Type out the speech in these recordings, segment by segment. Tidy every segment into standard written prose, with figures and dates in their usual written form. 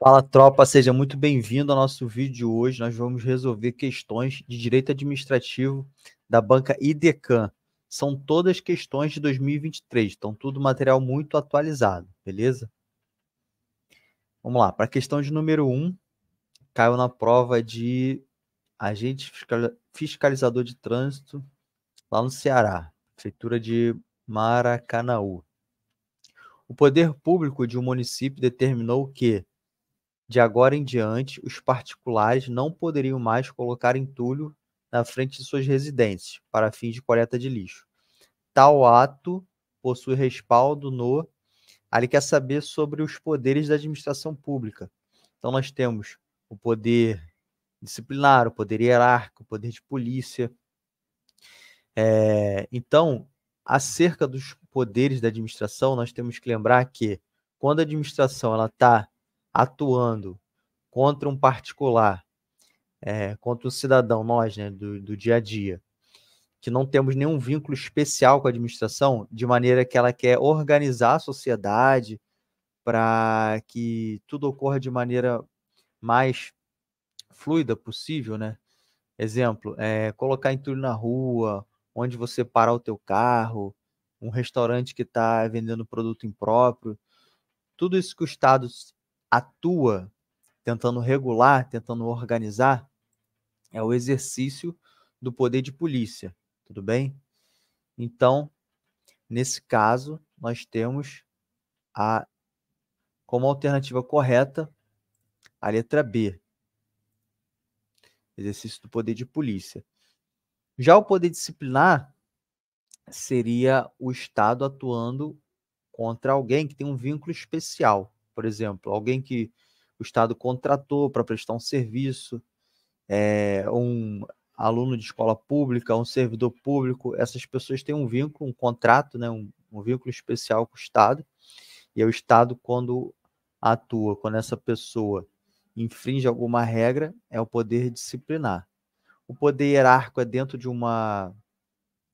Fala, tropa, seja muito bem-vindo ao nosso vídeo de hoje. Nós vamos resolver questões de direito administrativo da banca IDECAM. São todas questões de 2023, então tudo material muito atualizado, beleza? Vamos lá, para a questão de número 1, caiu na prova de agente fiscalizador de trânsito lá no Ceará, prefeitura de Maracanaú. O poder público de um município determinou que de agora em diante, os particulares não poderiam mais colocar entulho na frente de suas residências para fins de coleta de lixo. Tal ato possui respaldo no... Ele quer saber sobre os poderes da administração pública. Então, nós temos o poder disciplinar, o poder hierárquico, o poder de polícia. Então, acerca dos poderes da administração, nós temos que lembrar que quando a administração está atuando contra um particular, contra um cidadão, nós, né, do dia a dia, que não temos nenhum vínculo especial com a administração, de maneira que ela quer organizar a sociedade para que tudo ocorra de maneira mais fluida possível, né? Exemplo, colocar entulho na rua, onde você parar o teu carro, um restaurante que está vendendo produto impróprio, tudo isso que o Estado atua tentando regular, tentando organizar, é o exercício do poder de polícia, tudo bem? Então, nesse caso, nós temos como alternativa correta a letra B, exercício do poder de polícia. Já o poder disciplinar seria o Estado atuando contra alguém que tem um vínculo especial. Por exemplo, alguém que o Estado contratou para prestar um serviço, um aluno de escola pública, um servidor público. Essas pessoas têm um vínculo, um contrato, né, um vínculo especial com o Estado, e é o Estado, quando atua, quando essa pessoa infringe alguma regra, é o poder disciplinar. O poder hierárquico é dentro de uma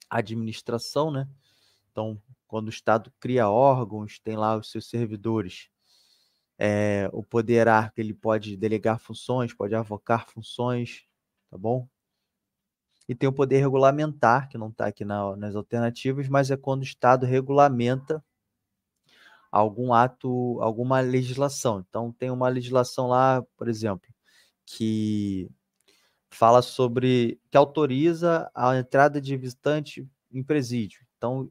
administração, né? Então, quando o Estado cria órgãos, tem lá os seus servidores, o poder hierárquico ele pode delegar funções, pode avocar funções, tá bom? E tem o poder regulamentar, que não está aqui nas alternativas, mas é quando o Estado regulamenta algum ato, alguma legislação. Então, tem uma legislação lá, por exemplo, que fala sobre, que autoriza a entrada de visitante em presídio. Então,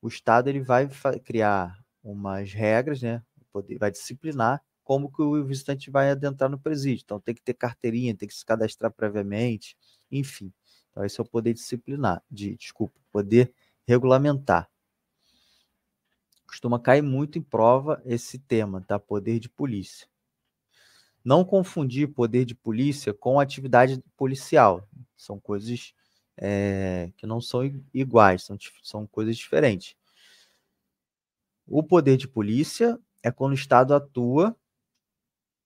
o Estado ele vai criar umas regras, né? Vai disciplinar como que o visitante vai adentrar no presídio. Então, tem que ter carteirinha, tem que se cadastrar previamente, enfim. Então, esse é o poder disciplinar, poder regulamentar. Costuma cair muito em prova esse tema, tá? Poder de polícia. Não confundir poder de polícia com atividade policial. São coisas que não são iguais, são coisas diferentes. O poder de polícia é quando o Estado atua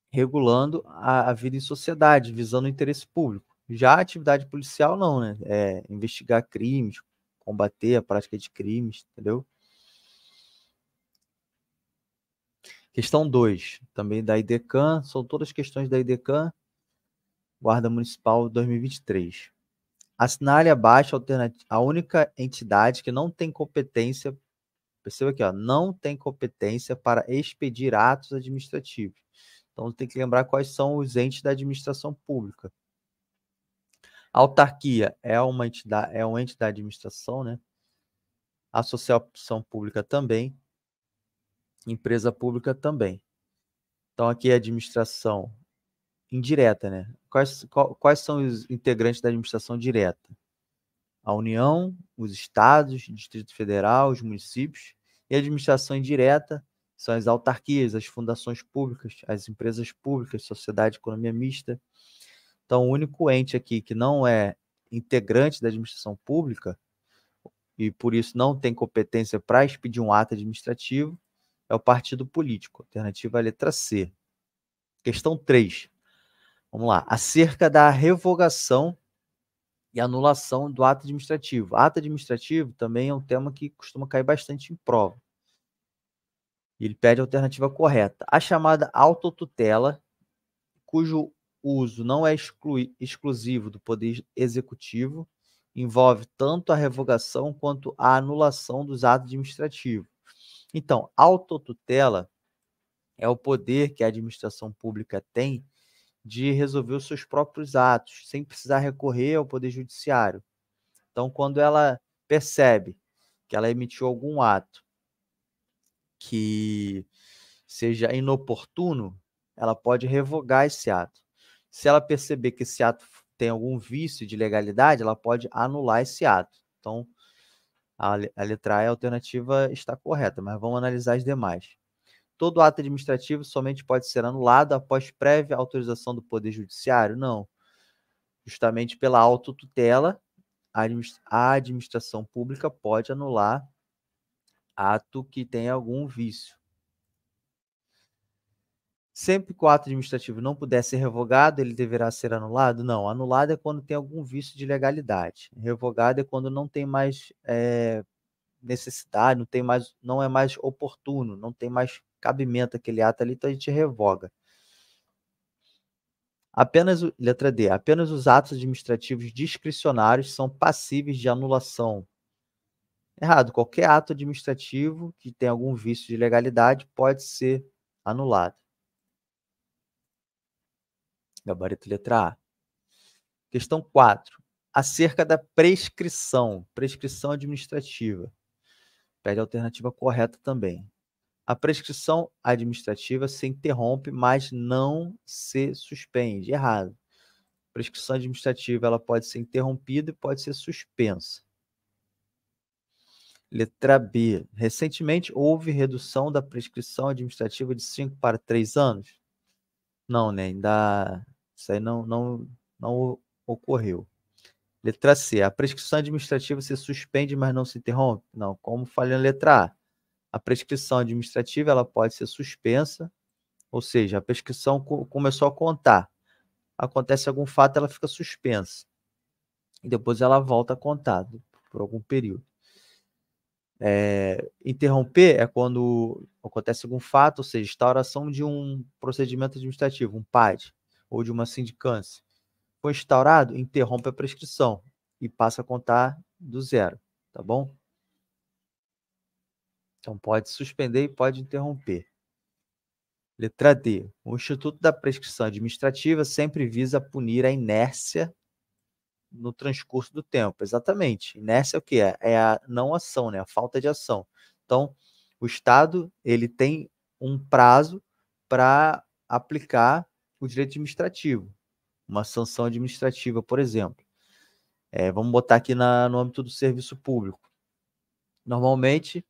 regulando a vida em sociedade, visando o interesse público. Já a atividade policial não, né? É investigar crimes, combater a prática de crimes, entendeu? Questão 2, também da IDECAM, são todas questões da IDECAM, Guarda Municipal 2023. Assinale abaixo a única entidade que não tem competência, perceba aqui, ó, não tem competência para expedir atos administrativos. Então, tem que lembrar quais são os entes da administração pública. A autarquia é uma entidade, um ente da administração, né? A associação pública também, empresa pública também. Então, aqui é a administração indireta, né? Quais são os integrantes da administração direta? A União, os estados, o Distrito Federal, os municípios. E a administração indireta são as autarquias, as fundações públicas, as empresas públicas, sociedade de economia mista. Então, o único ente aqui que não é integrante da administração pública e, por isso, não tem competência para expedir um ato administrativo é o partido político. Alternativa é a letra C. Questão 3. Vamos lá. Acerca da revogação e anulação do ato administrativo. Ato administrativo também é um tema que costuma cair bastante em prova. Ele pede a alternativa correta. A chamada autotutela, cujo uso não é exclusivo do Poder Executivo, envolve tanto a revogação quanto a anulação dos atos administrativos. Então, autotutela é o poder que a administração pública tem de resolver os seus próprios atos, sem precisar recorrer ao Poder Judiciário. Então, quando ela percebe que ela emitiu algum ato que seja inoportuno, ela pode revogar esse ato. Se ela perceber que esse ato tem algum vício de legalidade, ela pode anular esse ato. Então, a letra A, a alternativa está correta, mas vamos analisar as demais. Todo ato administrativo somente pode ser anulado após prévia autorização do Poder Judiciário? Não. Justamente pela autotutela, a administração pública pode anular ato que tenha algum vício. Sempre que o ato administrativo não puder ser revogado, ele deverá ser anulado? Não, anulado é quando tem algum vício de legalidade. Revogado é quando não tem mais necessidade, não é mais oportuno, não tem mais cabimento aquele ato ali, então a gente revoga. Letra D, apenas os atos administrativos discricionários são passíveis de anulação. Errado, qualquer ato administrativo que tenha algum vício de legalidade pode ser anulado. Gabarito letra A. Questão 4. Acerca da prescrição administrativa. Pede a alternativa correta também. A prescrição administrativa se interrompe, mas não se suspende. Errado. A prescrição administrativa ela pode ser interrompida e pode ser suspensa. Letra B. Recentemente houve redução da prescrição administrativa de 5 para 3 anos? Não, né? Ainda isso aí não ocorreu. Letra C. A prescrição administrativa se suspende, mas não se interrompe? Não. Como falei na letra A. A prescrição administrativa ela pode ser suspensa, ou seja, a prescrição começou a contar. Acontece algum fato, ela fica suspensa. E depois ela volta a contar por algum período. Interromper é quando acontece algum fato, ou seja, instauração de um procedimento administrativo, um PAD, ou de uma sindicância. Foi instaurado, interrompe a prescrição e passa a contar do zero, tá bom? Então pode suspender e pode interromper. Letra D. O Instituto da Prescrição Administrativa sempre visa punir a inércia no transcurso do tempo. Exatamente. Inércia é o que é? É a não ação, né? A falta de ação. Então, o Estado ele tem um prazo para aplicar o direito administrativo. Uma sanção administrativa, por exemplo. Vamos botar aqui no âmbito do serviço público. Normalmente,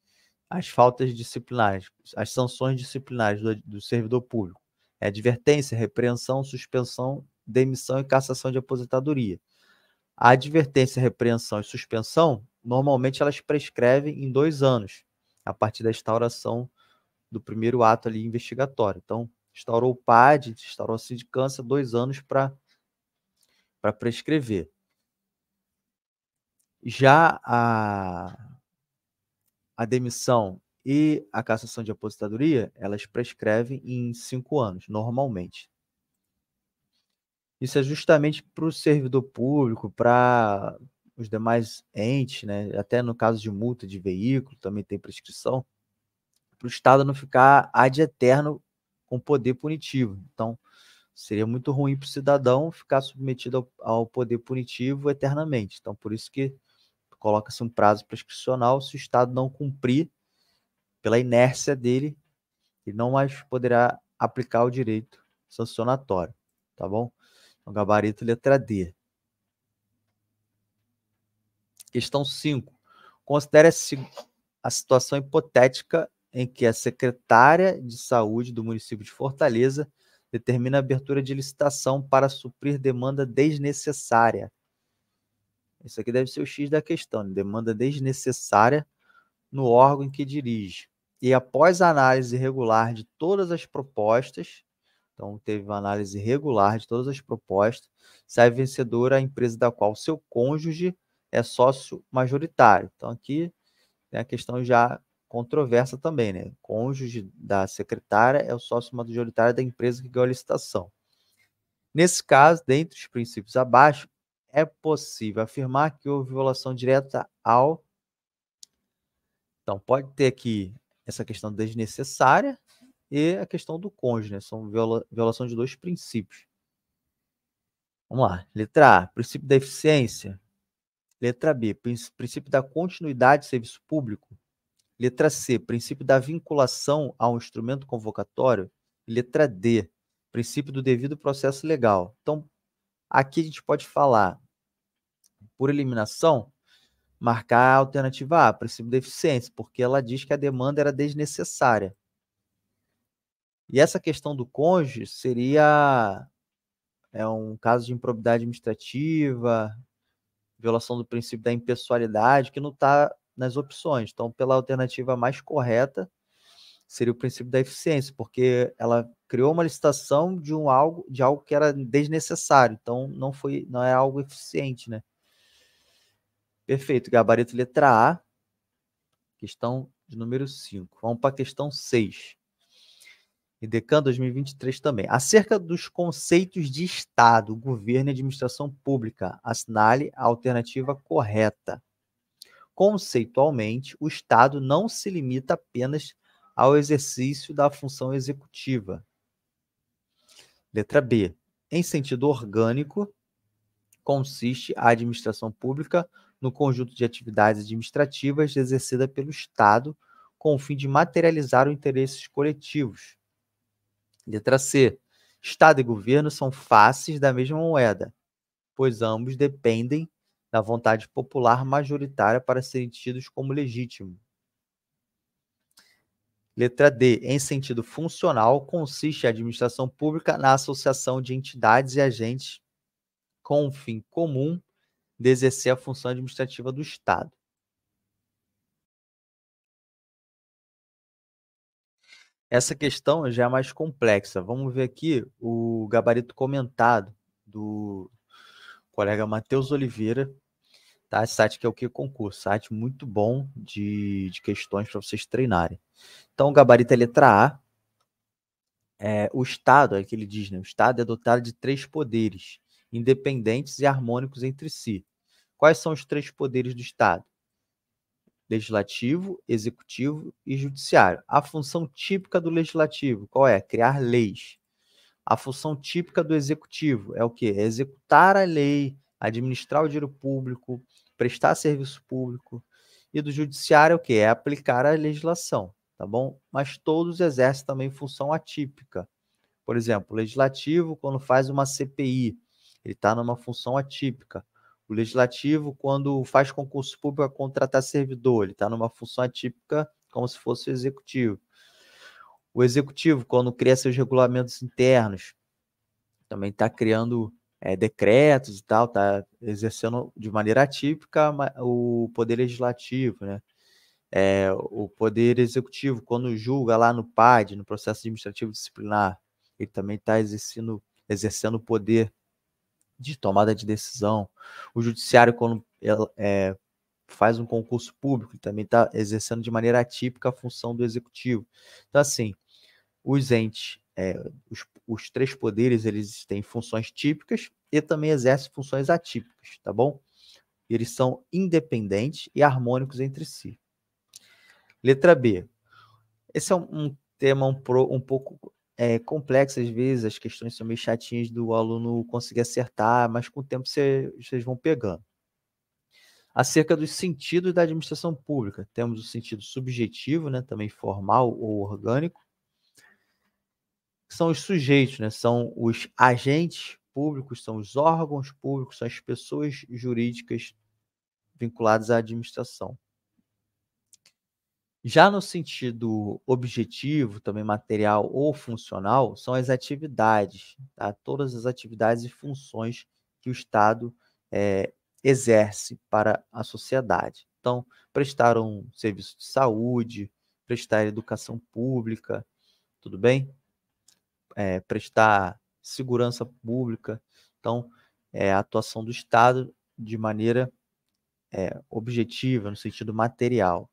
as faltas disciplinares, as sanções disciplinares do servidor público é advertência, repreensão, suspensão, demissão e cassação de aposentadoria. A advertência, repreensão e suspensão, normalmente elas prescrevem em 2 anos, a partir da instauração do primeiro ato ali investigatório. Então, instaurou o PAD, instaurou a sindicância, 2 anos para prescrever. Já a demissão e a cassação de aposentadoria, elas prescrevem em 5 anos, normalmente. Isso é justamente para o servidor público, para os demais entes, né? Até no caso de multa de veículo, também tem prescrição, para o Estado não ficar ad eterno com poder punitivo. Então, seria muito ruim para o cidadão ficar submetido ao poder punitivo eternamente. Então, por isso que coloca-se um prazo prescricional. Se o Estado não cumprir, pela inércia dele, ele não mais poderá aplicar o direito sancionatório, tá bom? Então, gabarito letra D. Questão 5. Considere a situação hipotética em que a secretária de saúde do município de Fortaleza determina a abertura de licitação para suprir demanda desnecessária. Isso aqui deve ser o X da questão, né? Demanda desnecessária no órgão em que dirige. E após a análise regular de todas as propostas, então teve uma análise regular de todas as propostas, sai vencedora a empresa da qual seu cônjuge é sócio majoritário. Então aqui tem a questão já controversa também, né? O cônjuge da secretária é o sócio majoritário da empresa que ganhou a licitação. Nesse caso, dentre os princípios abaixo, é possível afirmar que houve violação direta ao... Então, pode ter aqui essa questão desnecessária e a questão do cônjuge, né? São violação de dois princípios. Vamos lá. Letra A, princípio da eficiência. Letra B, princípio da continuidade de serviço público. Letra C, princípio da vinculação ao instrumento convocatório. Letra D, princípio do devido processo legal. Então, aqui a gente pode falar, por eliminação, marcar a alternativa A, princípio da eficiência, porque ela diz que a demanda era desnecessária. E essa questão do cônjuge seria um caso de improbidade administrativa, violação do princípio da impessoalidade, que não está nas opções. Então, pela alternativa mais correta, seria o princípio da eficiência, porque ela criou uma licitação de algo que era desnecessário. Então, não é algo eficiente, né? Perfeito. Gabarito letra A, questão de número 5. Vamos para a questão 6. IDECAN 2023 também. Acerca dos conceitos de Estado, governo e administração pública, assinale a alternativa correta. Conceitualmente, o Estado não se limita apenas ao exercício da função executiva. Letra B. Em sentido orgânico, consiste a administração pública no conjunto de atividades administrativas exercida pelo Estado com o fim de materializar os interesses coletivos. Letra C. Estado e governo são faces da mesma moeda, pois ambos dependem da vontade popular majoritária para serem tidos como legítimos. Letra D. Em sentido funcional, consiste a administração pública na associação de entidades e agentes com o fim comum de exercer a função administrativa do Estado. Essa questão já é mais complexa. Vamos ver aqui o gabarito comentado do colega Matheus Oliveira. Tá? Esse site que é o Que Concurso, site muito bom de questões para vocês treinarem. Então, o gabarito é letra A. O Estado, é que ele diz, né? O Estado é dotado de 3 poderes, independentes e harmônicos entre si. Quais são os 3 poderes do Estado? Legislativo, executivo e judiciário. A função típica do legislativo, qual é? Criar leis. A função típica do executivo é o quê? É executar a lei, administrar o dinheiro público, prestar serviço público. E do judiciário é o quê? É aplicar a legislação, tá bom? Mas todos exercem também função atípica. Por exemplo, o legislativo, quando faz uma CPI, ele está numa função atípica. O legislativo, quando faz concurso público para contratar servidor, ele está numa função atípica, como se fosse o executivo. O executivo, quando cria seus regulamentos internos, também está criando decretos e tal, está exercendo de maneira atípica o poder legislativo, né? O poder executivo, quando julga lá no PAD, no processo administrativo disciplinar, ele também está exercendo o poder de tomada de decisão. O judiciário, quando faz um concurso público, também está exercendo de maneira atípica a função do executivo. Então, assim, os entes, os 3 poderes, eles têm funções típicas e também exercem funções atípicas, tá bom? Eles são independentes e harmônicos entre si. Letra B. Esse é um tema um pouco complexo, às vezes, as questões são meio chatinhas do aluno conseguir acertar, mas com o tempo vocês vão pegando. Acerca dos sentidos da administração pública, temos o sentido subjetivo, né, também formal ou orgânico, que são os sujeitos, né, são os agentes públicos, são os órgãos públicos, são as pessoas jurídicas vinculadas à administração. Já no sentido objetivo, também material ou funcional, são as atividades, tá? Todas as atividades e funções que o Estado exerce para a sociedade. Então, prestar um serviço de saúde, prestar educação pública, tudo bem? Prestar segurança pública. Então, a atuação do Estado de maneira objetiva, no sentido material.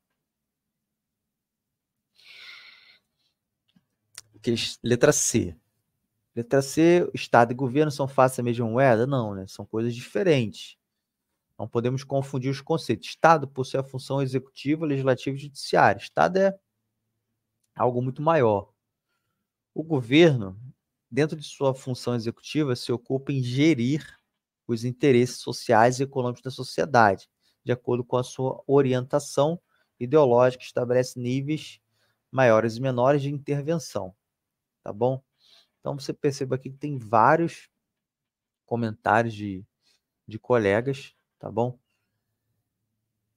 Letra C. Letra C, Estado e governo são face da mesma moeda? Não, né? São coisas diferentes. Não podemos confundir os conceitos. Estado possui a função executiva, legislativa e judiciária. Estado é algo muito maior. O governo, dentro de sua função executiva, se ocupa em gerir os interesses sociais e econômicos da sociedade, de acordo com a sua orientação ideológica, estabelece níveis maiores e menores de intervenção, tá bom? Então, você perceba aqui que tem vários comentários de colegas, tá bom?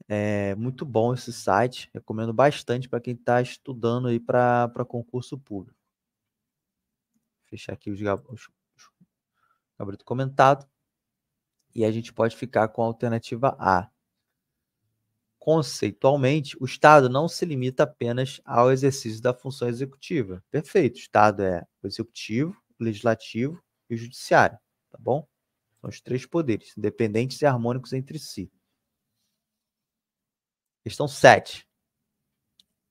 É muito bom esse site, recomendo bastante para quem está estudando aí para concurso público. Vou fechar aqui os gabarito comentado e a gente pode ficar com a alternativa A. Conceitualmente, o Estado não se limita apenas ao exercício da função executiva. Perfeito, o Estado é o executivo, o legislativo e o judiciário, tá bom? São os três poderes, independentes e harmônicos entre si. Questão 7.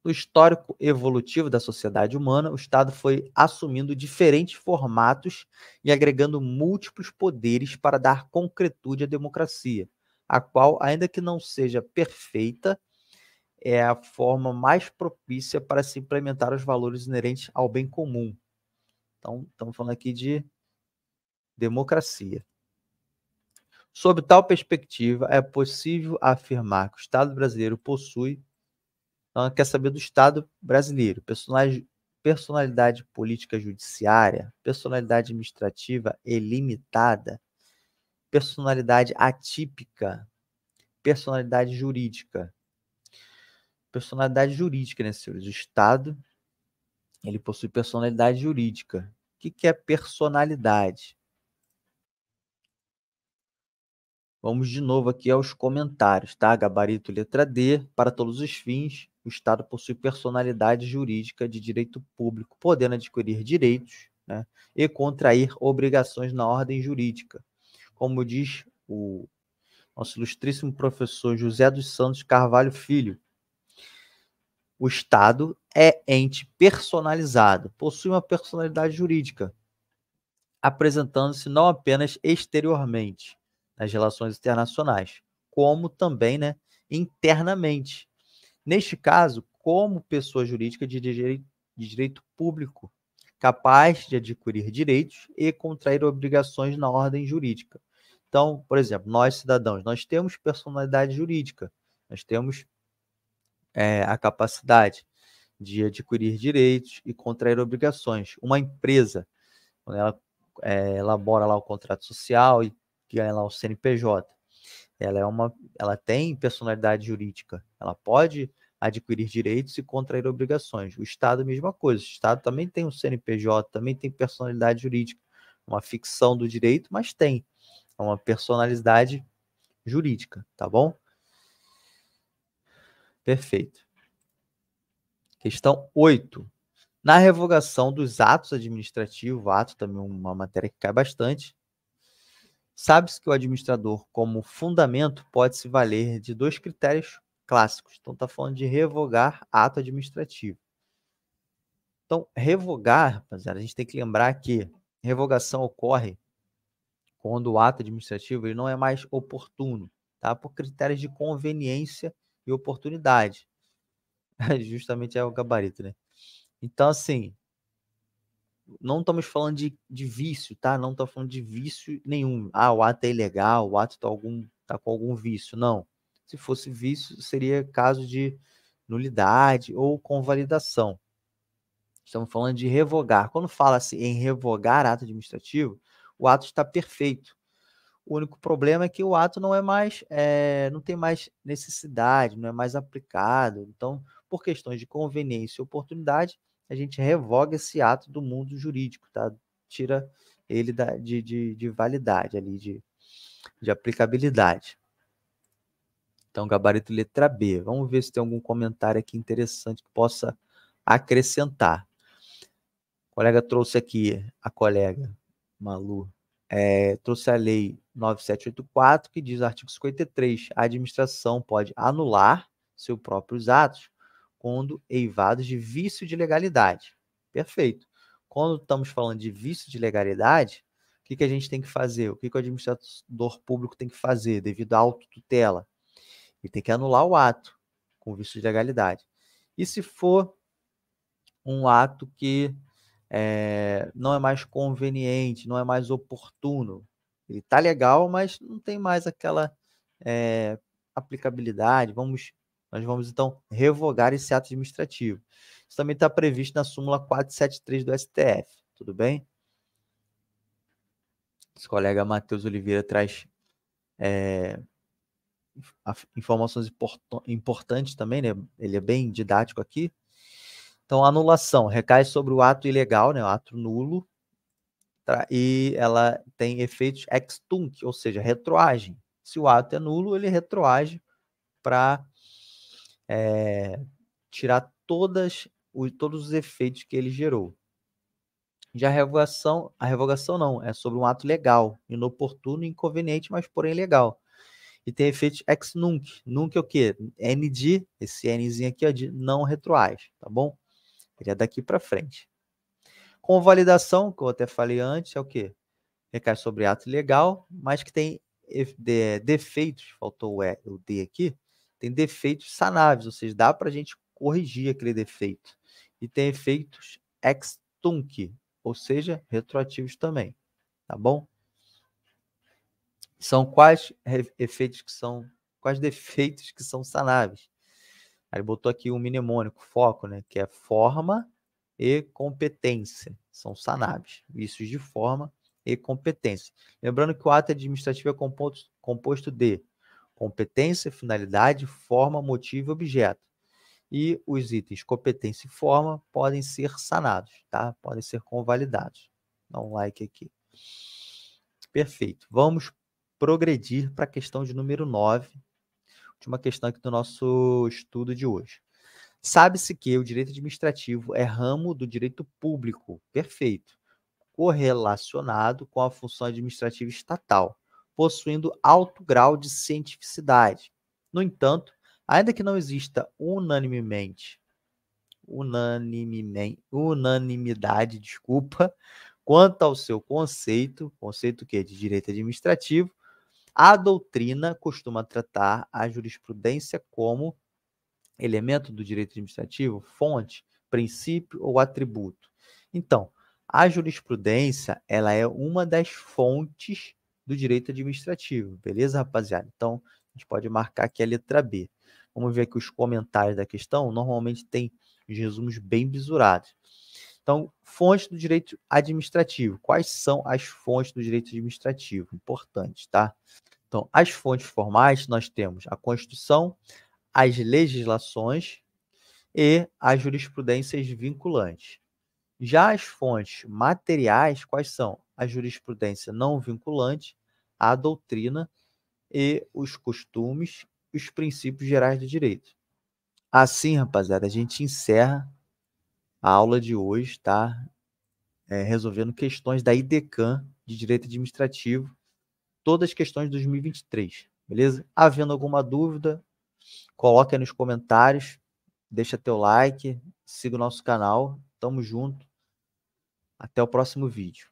No histórico evolutivo da sociedade humana, o Estado foi assumindo diferentes formatos e agregando múltiplos poderes para dar concretude à democracia, a qual, ainda que não seja perfeita, é a forma mais propícia para se implementar os valores inerentes ao bem comum. Então, estamos falando aqui de democracia. Sob tal perspectiva, é possível afirmar que o Estado brasileiro possui. Então, quer saber do Estado brasileiro: personalidade política judiciária, personalidade administrativa ilimitada, personalidade atípica, personalidade jurídica. Personalidade jurídica, né, senhores? O Estado, ele possui personalidade jurídica. O que é personalidade? Vamos de novo aqui aos comentários, tá? Gabarito letra D. Para todos os fins, o Estado possui personalidade jurídica de direito público, podendo adquirir direitos, né, e contrair obrigações na ordem jurídica. Como diz o nosso ilustríssimo professor José dos Santos Carvalho Filho, o Estado é ente personalizado, possui uma personalidade jurídica, apresentando-se não apenas exteriormente nas relações internacionais, como também, né, internamente. Neste caso, como pessoa jurídica de direito público, capaz de adquirir direitos e contrair obrigações na ordem jurídica. Então, por exemplo, nós cidadãos, nós temos personalidade jurídica, nós temos a capacidade de adquirir direitos e contrair obrigações. Uma empresa, quando ela elabora lá o contrato social e ganha lá o CNPJ, ela tem personalidade jurídica, ela pode adquirir direitos e contrair obrigações. O Estado, a mesma coisa, o Estado também tem um CNPJ, também tem personalidade jurídica, uma ficção do direito, mas tem uma personalidade jurídica, tá bom? Perfeito. Questão 8. Na revogação dos atos administrativos, ato também é uma matéria que cai bastante, sabe-se que o administrador, como fundamento, pode se valer de dois critérios clássicos. Então, está falando de revogar ato administrativo. Então, revogar, rapaziada, a gente tem que lembrar que revogação ocorre quando o ato administrativo ele não é mais oportuno, tá? Por critérios de conveniência e oportunidade. Justamente é o gabarito, né? Então, assim, não estamos falando de vício, tá? Não estamos falando de vício nenhum. Ah, o ato é ilegal, o ato tá com algum vício. Não. Se fosse vício, seria caso de nulidade ou convalidação. Estamos falando de revogar. Quando fala-se em revogar ato administrativo, o ato está perfeito. O único problema é que o ato não é mais, não tem mais necessidade, não é mais aplicado. Então, por questões de conveniência e oportunidade, a gente revoga esse ato do mundo jurídico, tá? Tira ele de validade ali, de aplicabilidade. Então, gabarito letra B. Vamos ver se tem algum comentário aqui interessante que possa acrescentar. O colega trouxe aqui, a colega Malu, trouxe a lei 9784, que diz, artigo 53, a administração pode anular seus próprios atos quando eivados de vício de legalidade. Perfeito. quando estamos falando de vício de legalidade, o que a gente tem que fazer? O que o administrador público tem que fazer devido à autotutela? Ele tem que anular o ato com vício de legalidade. E se for um ato que não é mais conveniente, não é mais oportuno, ele está legal, mas não tem mais aquela aplicabilidade, nós vamos então revogar esse ato administrativo. Isso também está previsto na súmula 473 do STF, tudo bem? Esse colega Matheus Oliveira traz informações importantes também, né? Ele é bem didático aqui. Então, a anulação recai sobre o ato ilegal, né? O ato nulo, e ela tem efeitos ex tunc, ou seja, retroagem. Se o ato é nulo, ele retroage para tirar todos os efeitos que ele gerou. Já a revogação não, é sobre um ato legal, inoportuno, inconveniente, mas porém legal. E tem efeitos ex nunc. Nunc é o quê? ND, esse Nzinho aqui, ó, de não retroage, tá bom? Ele é daqui para frente. Convalidação, que eu até falei antes, é o quê? Recai sobre ato legal, mas que tem defeitos, faltou o D aqui, tem defeitos sanáveis, ou seja, dá para a gente corrigir aquele defeito. E tem efeitos ex tunc, ou seja, retroativos também, tá bom? São quais defeitos que são sanáveis? Aí botou aqui um mnemônico, foco, né, que é forma e competência, são sanáveis, vícios de forma e competência. Lembrando que o ato administrativo é composto de competência, finalidade, forma, motivo e objeto. E os itens competência e forma podem ser sanados, tá? Podem ser convalidados. Dá um like aqui. Perfeito. Vamos progredir para a questão de número 9, última questão aqui do nosso estudo de hoje. Sabe-se que o direito administrativo é ramo do direito público, perfeito, correlacionado com a função administrativa estatal, possuindo alto grau de cientificidade. No entanto, ainda que não exista unanimidade, quanto ao seu conceito que de direito administrativo, a doutrina costuma tratar a jurisprudência como elemento do direito administrativo, fonte, princípio ou atributo. Então, a jurisprudência, ela é uma das fontes do direito administrativo, beleza, rapaziada? Então, a gente pode marcar aqui a letra B. Vamos ver aqui os comentários da questão, normalmente tem os resumos bem bisurados. Então, fontes do direito administrativo. Quais são as fontes do direito administrativo? Importante, tá? Então, as fontes formais, nós temos a Constituição, as legislações e as jurisprudências vinculantes. Já as fontes materiais, quais são? A jurisprudência não vinculante, a doutrina e os costumes, os princípios gerais do direito. Assim, rapaziada, a gente encerra a aula de hoje, tá? Resolvendo questões da IDECAM de Direito Administrativo, todas as questões de 2023, beleza? Havendo alguma dúvida, coloque aí nos comentários, deixa teu like, siga o nosso canal, tamo junto, até o próximo vídeo.